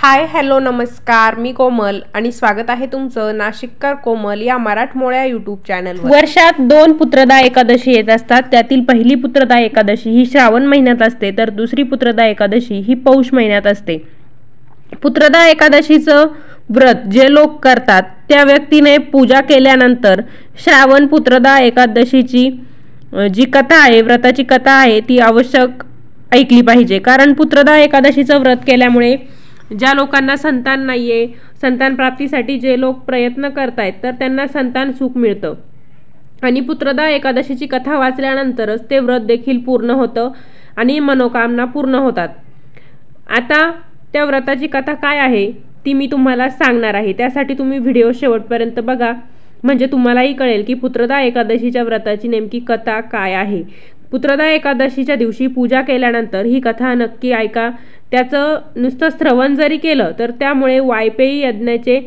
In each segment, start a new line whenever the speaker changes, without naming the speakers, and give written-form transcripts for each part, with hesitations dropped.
Hi hello नमस्कार, मी कोमल आणि स्वागत आहे तुमचं नाशिककर कोमल या मराठमोळ्या यूट्यूब चॅनलवर।
वर्षात 2 पुत्रदा एकादशी येत असतात। त्यातील पहिली पुत्रदा एकादशी ही श्रावण महिन्यात असते, तर दुसरी पुत्रदा एकादशी ही पौष महिन्यात असते। पुत्रदा एकादशीचं व्रत जे लोक करतात त्या व्यक्तीने पूजा केल्यानंतर श्रावण पुत्रदा एकादशीची जी कथा आहे, व्रताची कथा आहे, ती आवश्यक ऐकली पाहिजे। कारण पुत्रदा एकादशीचं व्रत केल्यामुळे ज्या लोकांना संतान नाहीये, संतान प्राप्तीसाठी जे लोक प्रयत्न करतायत तर त्यांना संतान सुख मिळतं आणि पुत्रदा एकादशीची कथा वाचल्यानंतरच ते व्रत देखील पूर्ण होतं आणि मनोकामना पूर्ण होतात। आता त्या व्रताची कथा काय आहे ती मी तुम्हाला सांगणार आहे, त्यासाठी तुम्ही व्हिडिओ शेवटपर्यंत बघा, म्हणजे तुम्हालाही कळेल की पुत्रदा एकादशीच्या व्रताची नेमकी कथा काय आहे। पुत्रदा एकादशीच्या दिवशी पूजा केल्यानंतर ही कथा नक्की ऐका। त्याचं नुसतं श्रवण जरी केलं तर त्यामुळे वायपेयी यज्ञाचे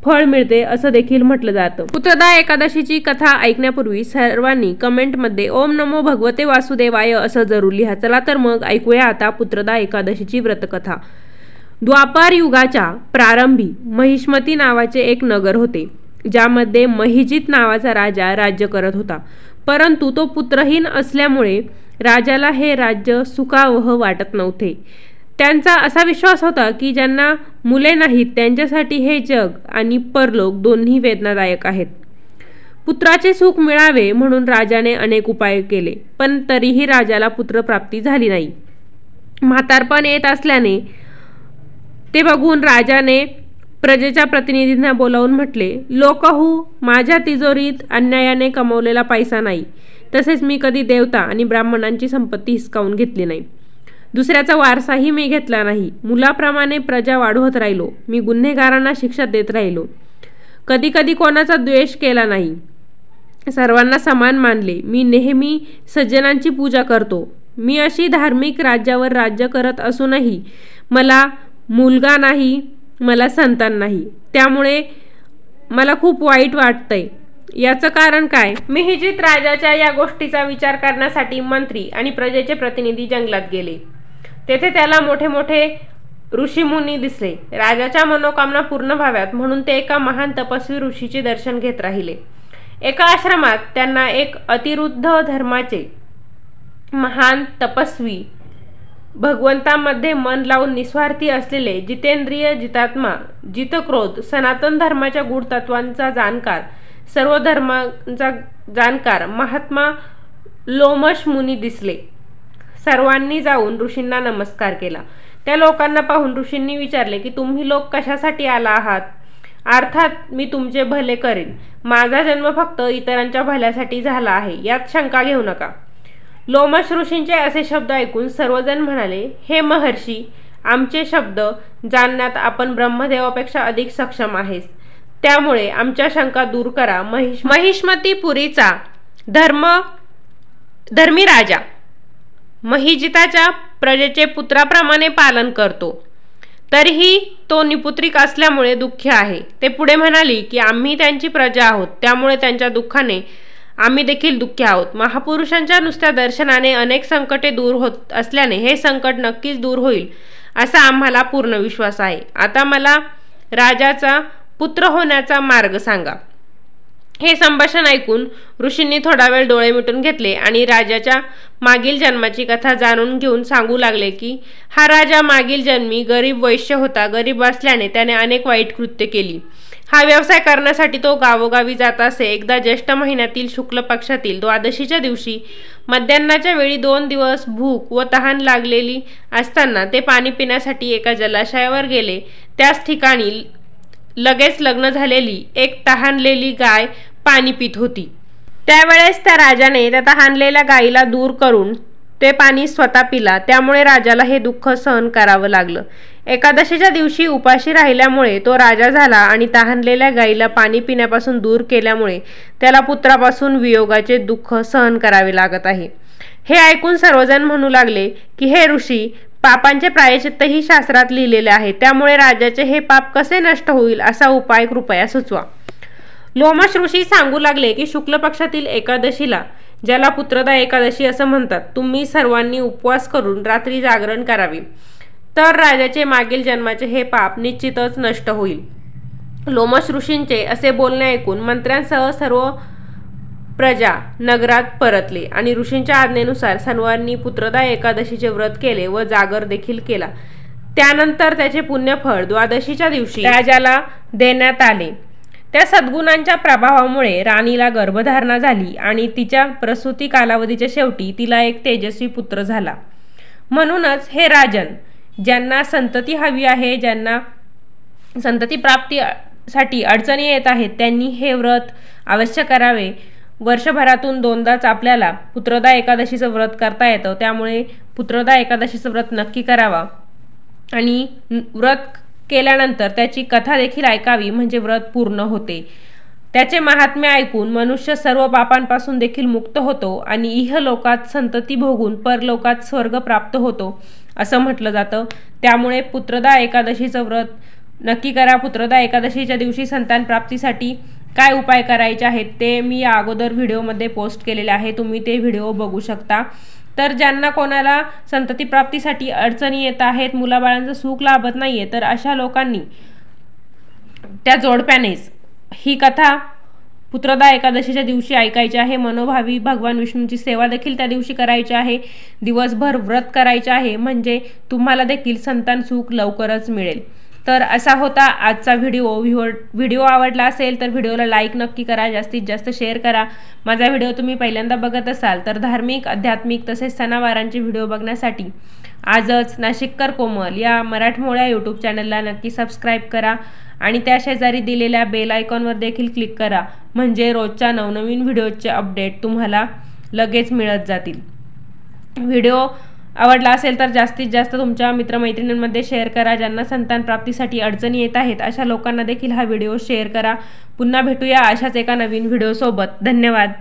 फळ मिळते असं देखील म्हटलं जातं। पुत्रदा एकादशीची कथा ऐकण्यापूर्वी सर्वांनी कमेंटमध्ये ओम नमो भगवते वासुदेवाय असं जरूर लिहा। चला तर मग ऐकूया आता पुत्रदा एकादशीची व्रतकथा। द्वापार युगाच्या प्रारंभी महिष्मती नावाचे एक नगर होते, ज्यामध्ये महिजित नावाचा राजा राज्य करत होता। परंतु तो पुत्रहीन असल्यामुळे राजाला हे राज्य सुखावह वाटत नव्हते। त्यांचा असा विश्वास होता की ज्यांना मुले नाहीत त्यांच्यासाठी हे जग आणि परलोक दोन्ही वेदनादायक आहेत। पुत्राचे सुख मिळावे म्हणून राजाने अनेक उपाय केले, पण तरीही राजाला पुत्रप्राप्ती झाली नाही। म्हातारपण येत असल्याने ते बघून राजाने प्रजेच्या प्रतिनिधींना बोलावून म्हटले, लोकहू, माझ्या तिजोरीत अन्यायाने कमवलेला पैसा नाही, तसेच मी कधी देवता आणि ब्राह्मणांची संपत्ती हिसकावून घेतली नाही। दुसऱ्याचा वारसाही मी घेतला नाही। मुलाप्रमाणे प्रजा वाढवत राहिलो। मी गुन्हेगारांना शिक्षा देत राहिलो। कधी कधी कोणाचा द्वेष केला नाही, सर्वांना समान मानले। मी नेहमी सज्जनांची पूजा करतो। मी अशी धार्मिक राज्यावर राज्य करत असूनही मला मुलगा नाही, मला संतान नाही, त्यामुळे मला खूप वाईट वाटतंय। याचं कारण काय? महिजित राजाच्या या गोष्टीचा विचार करण्यासाठी मंत्री आणि प्रजेचे प्रतिनिधी जंगलात गेले। तेथे त्याला मोठे मोठे ऋषीमुनी दिसले। राजाच्या मनोकामना पूर्ण व्हाव्यात म्हणून ते एका महान तपस्वी ऋषीचे दर्शन घेत राहिले। एका आश्रमात त्यांना एक अतिरुद्ध धर्माचे महान तपस्वी, भगवंतामध्ये मन लावून निस्वार्थी असलेले, जितेंद्रिय, जितात्मा, जितक्रोध, सनातन धर्माच्या गूढ तत्वांचा जाणकार, सर्व धर्मांचा जाणकार महात्मा लोमश मुनी दिसले। सर्वांनी जाऊन ऋषींना नमस्कार केला। त्या लोकांना पाहून ऋषींनी विचारले की तुम्ही लोक कशासाठी आला आहात? अर्थात मी तुमचे भले करेन। माझा जन्म फक्त इतरांच्या भल्यासाठी झाला आहे, यात शंका घेऊ नका। लोमश ऋषींचे असे शब्द ऐकून सर्वजण म्हणाले, हे महर्षी, आमचे शब्द जाणण्यात आपण ब्रह्मदेवापेक्षा अधिक सक्षम आहेत, त्यामुळे आमच्या शंका दूर करा। महिष्मतीपुरीचा धर्मी राजा महिजिताच्या प्रजेचे पुत्राप्रमाणे पालन करतो, तरीही तो निपुत्रिक असल्यामुळे दुःखी आहे। ते पुढे म्हणाले की आम्ही त्यांची प्रजा आहोत, त्यामुळे त्यांच्या दुःखाने आम्ही देखील दुःखी आहोत। महापुरुषांच्या नुसत्या दर्शनाने अनेक संकटे दूर होत असल्याने हे संकट नक्कीच दूर होईल असा आम्हाला पूर्ण विश्वास आहे। आता मला राजाचा पुत्र होण्याचा मार्ग सांगा। हे संभाषण ऐकून ऋषींनी थोडा वेळ डोळे मिटून घेतले आणि राजाच्या मागील जन्माची कथा जाणून घेऊन सांगू लागले की हा राजा मागील जन्मी गरीब वैश्य होता। गरीब असल्याने त्याने अनेक वाईट कृत्य केली। हा व्यवसाय करण्यासाठी तो गावोगावी जात असे। एकदा ज्येष्ठ महिन्यातील शुक्ल पक्षातील द्वादशीच्या दिवशी मध्यान्नाच्या वेळी 2 दिवस भूक व तहान लागलेली असताना ते पाणी पिण्यासाठी एका जलाशयावर गेले। त्याच ठिकाणी लगेच लग्न झालेली एक तहानलेली गाय पाणी पित होती। त्यावेळेस त्या राजाने त्या तहानलेल्या गायीला दूर करून ते पाणी स्वतः पिला, त्यामुळे राजाला हे दुःख सहन करावं लागलं। एकादशीच्या दिवशी उपाशी राहिल्यामुळे तो राजा झाला आणि तहानलेल्या गायीला पाणी पिण्यापासून दूर केल्यामुळे त्याला पुत्रापासून वियोगाचे दुःख सहन करावे लागत आहे। हे ऐकून सर्वजण म्हणू लागले की हे ऋषी, पापांचे प्रायश्चित्तही शास्त्रात लिहिलेले आहे, त्यामुळे राजाचे हे पाप कसे नष्ट होईल असा उपाय कृपया सुचवा। लोमश ऋषी सांगू लागले की शुक्ल पक्षातील एकादशीला, ज्याला पुत्रदा एकादशी असं म्हणतात, तुम्ही सर्वांनी उपवास करून रात्री जागरण करावे। तर राजाचे मागील जन्माचे हे पाप निश्चितच नष्ट होईल. लोमश ऋषींचे असे बोलणे ऐकून मंत्र्यांसह सर्व प्रजा नगरात परतले आणि ऋषींच्या आज्ञेनुसार सर्वांनी पुत्रदा एकादशीचे व्रत केले व जागर देखील केला. त्यानंतर त्याचे पुण्यफळ द्वादशीच्या दिवशी राजाला देण्यात आले. त्या सद्गुणांच्या प्रभावामुळे राणीला गर्भधारणा झाली आणि तिच्या प्रसूती कालावधीच्या शेवटी तिला एक तेजस्वी पुत्र झाला. म्हणूनच हे राजन, ज्यांना संतती हवी आहे, ज्यांना संतती प्राप्तीसाठी अडचणी येत आहेत, त्यांनी हे व्रत अवश्य करावे. वर्षभरातून 2दाच आपल्याला पुत्रदा एकादशीचं व्रत करता येतं, त्यामुळे पुत्रदा एकादशीचं व्रत नक्की करावा आणि व्रत केल्यानंतर त्याची कथा देखील ऐकावी, म्हणजे व्रत पूर्ण होते. त्याचे महात्म्य ऐकून मनुष्य सर्व पापांपासून देखील मुक्त होतो आणि इहलोकात संतती भोगून परलोकात स्वर्ग प्राप्त होतो असं म्हटलं जातं. त्यामुळे पुत्रदा एकादशीचं व्रत नक्की करा. पुत्रदा एकादशीच्या दिवशी संतान प्राप्तीसाठी काय उपाय करायचे आहेत ते मी या अगोदर व्हिडिओमध्ये पोस्ट केलेले आहे, तुम्ही ते व्हिडिओ बघू शकता. तर ज्यांना कोणाला संतती प्राप्तीसाठी अडचणी येत आहेत, मुलाबाळांचं सुख लाभत नाहीये, तर अशा लोकांनी त्या जोडप्यानेच ही कथा पुत्रदा एकादशीच्या दिवशी ऐकायची आहे. मनोभावी भगवान विष्णूंची सेवा देखील त्या दिवशी करायची आहे. दिवसभर व्रत करायचे आहे, म्हणजे तुम्हाला देखील संतान सुख लवकरच मिळेल. तर असा होता आजचा व्हिडिओ आवडला असेल तर व्हिडिओला लाईक नक्की करा, जास्तीत जास्त शेअर करा. माझा व्हिडिओ तुम्ही पहिल्यांदा बघत असाल तर धार्मिक, आध्यात्मिक तसेच सणावारांचे व्हिडिओ बघण्यासाठी आजच नाशिककर कोमल या मराठमोळ्या यूट्यूब चॅनलला नक्की सबस्क्राईब करा आणि त्या शेजारी दिलेल्या बेल आयकॉनवर देखील क्लिक करा, म्हणजे रोजच्या नवनवीन व्हिडिओचे अपडेट तुम्हाला लगेच मिळत जातील. व्हिडिओ आवडला असेल तर जास्तीत जास्त तुमच्या मित्रमैत्रिणींमध्ये शेअर करा. ज्यांना संतान प्राप्तीसाठी अडचणी येत आहेत अशा लोकांना देखील हा व्हिडिओ शेअर करा. पुन्हा भेटूया अशाच एका नवीन व्हिडिओसोबत. धन्यवाद.